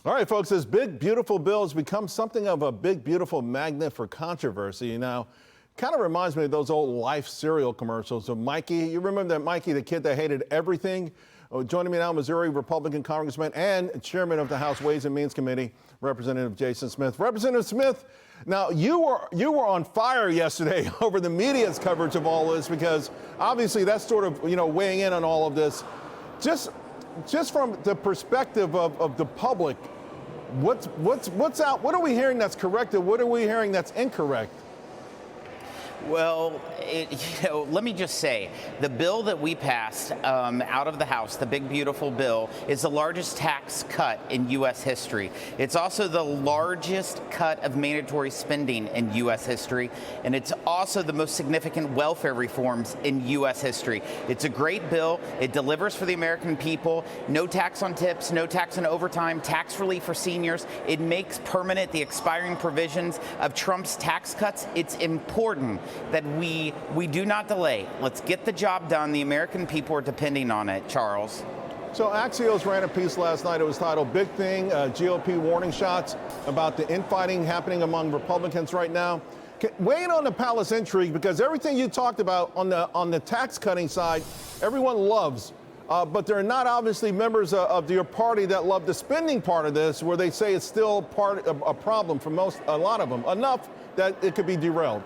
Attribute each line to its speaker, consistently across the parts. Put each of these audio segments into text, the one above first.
Speaker 1: All right, folks, this big, beautiful bill has become something of a big, beautiful magnet for controversy. Now, kind of reminds me of those old Life cereal commercials of Mikey. You remember that Mikey, the kid that hated everything? Joining me now, Missouri Republican Congressman and Chairman of the House Ways and Means Committee, Representative Jason Smith. Representative Smith, now you were on fire yesterday over the media's coverage of all this, because obviously that's sort of, weighing in on all of this. Just from the perspective of the public, what's out? What are we hearing that's correct, and what are we hearing that's incorrect?
Speaker 2: Well, let me just say, the bill that we passed out of the House, the big, beautiful bill, is the largest tax cut in U.S. history. It's also the largest cut of mandatory spending in U.S. history, and it's also the most significant welfare reforms in U.S. history. It's a great bill. It delivers for the American people. No tax on tips, no tax on overtime, tax relief for seniors. It makes permanent the expiring provisions of Trump's tax cuts. It's important that we do not delay. Let's get the job done. The American people are depending on it, Charles.
Speaker 1: So Axios ran a piece last night. It was titled "Big Thing, GOP Warning Shots," about the infighting happening among Republicans right now. Weigh in on the palace intrigue, because everything you talked about on the tax cutting side, everyone loves. But there are not obviously members of your party that love the spending part of this, where they say it's still a problem for a lot of them, enough that it could be derailed.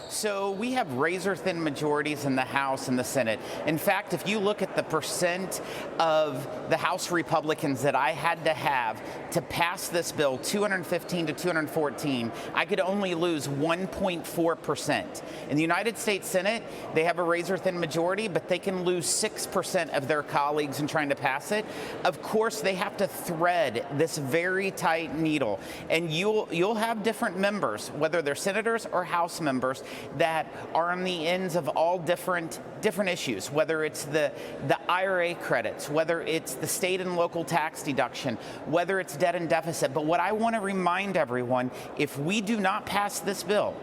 Speaker 2: So we have razor-thin majorities in the House and the Senate. In fact, if you look at the percent of the House Republicans that I had to have to pass this bill, 215 to 214, I could only lose 1.4%. In the United States Senate, they have a razor-thin majority, but they can lose 6% of their colleagues in trying to pass it. Of course, they have to thread this very tight needle, and you'll have different members, whether they're senators or House members, that are on the ends of all different issues, whether it's the IRA credits, whether it's the state and local tax deduction, whether it's debt and deficit. But what I want to remind everyone, if we do not pass this bill,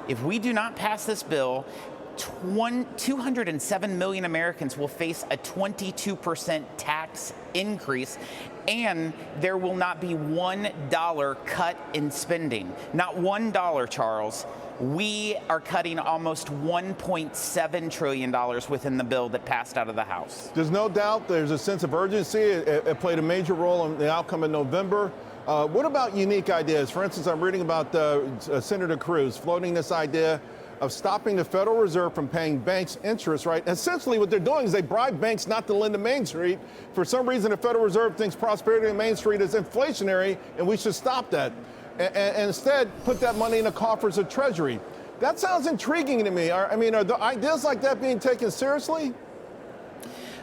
Speaker 2: 207 million Americans will face a 22% tax increase, and there will not be $1 cut in spending. Not $1, Charles. We are cutting almost $1.7 trillion within the bill that passed out of the House.
Speaker 1: There's no doubt there's a sense of urgency. It played a major role in the outcome in November. What about unique ideas? For instance, I'm reading about Senator Cruz floating this idea of stopping the Federal Reserve from paying banks interest, right? Essentially, what they're doing is they bribe banks not to lend to Main Street. For some reason, the Federal Reserve thinks prosperity in Main Street is inflationary, and we should stop that. And instead, put that money in the coffers of Treasury. That sounds intriguing to me. Are the ideas like that being taken seriously?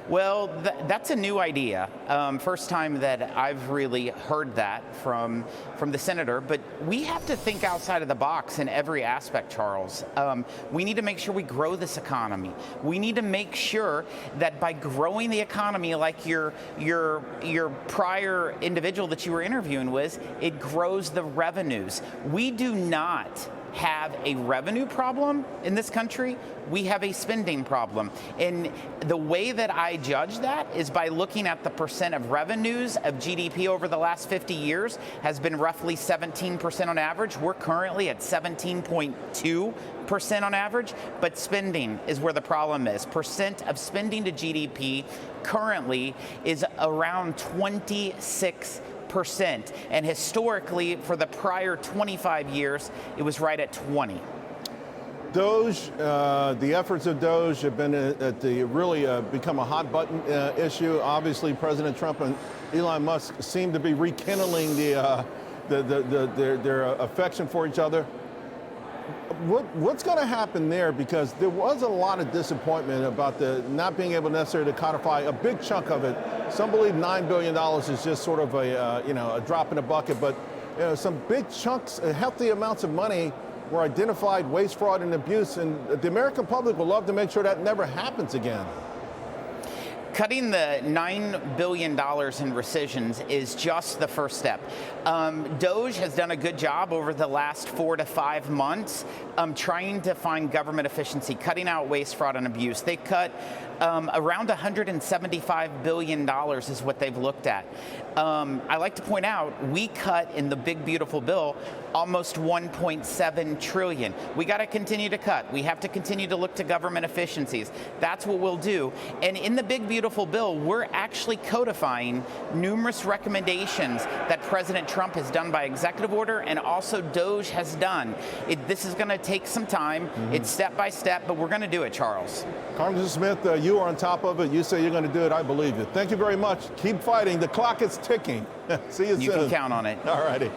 Speaker 2: Well, that's a new idea. First time that I've really heard that from the senator. But we have to think outside of the box in every aspect, Charles. We need to make sure we grow this economy. We need to make sure that by growing the economy, like your prior individual that you were interviewing with, it grows the revenues. We do not have a revenue problem in this country. We have a spending problem. And the way that I judge that is by looking at the percent of revenues of GDP over the last 50 years has been roughly 17% on average. We're currently at 17.2% on average, but spending is where the problem is. Percent of spending to GDP currently is around 26%. And historically, for the prior 25 years, it was right at 20.
Speaker 1: DOGE, the efforts of DOGE have been really become a hot button issue. Obviously, President Trump and Elon Musk seem to be rekindling their affection for each other. What's going to happen there? Because there was a lot of disappointment about the not being able necessarily to codify a big chunk of it. Some believe $9 billion is just sort of a drop in the bucket, but some big chunks, hefty amounts of money were identified, waste, fraud, and abuse, and the American public will love to make sure that never happens again.
Speaker 2: Cutting the $9 billion in rescissions is just the first step. DOJ has done a good job over the last 4 to 5 months trying to find government efficiency, cutting out waste, fraud, and abuse. They cut around $175 billion is what they've looked at. I like to point out, we cut in the big, beautiful bill almost $1.7 trillion. We got to continue to cut. We have to continue to look to government efficiencies. That's what we'll do. And in the big, beautiful bill, we're actually codifying numerous recommendations that President Trump has done by executive order and also DOJ has done. This is going to take some time. It's step by step, but we're going to do it, Charles.
Speaker 1: Congressman Smith, you are on top of it. You say you're going to do it. I believe you. Thank you very much. Keep fighting. The clock is ticking. See you soon.
Speaker 2: You can count on it.
Speaker 1: All righty.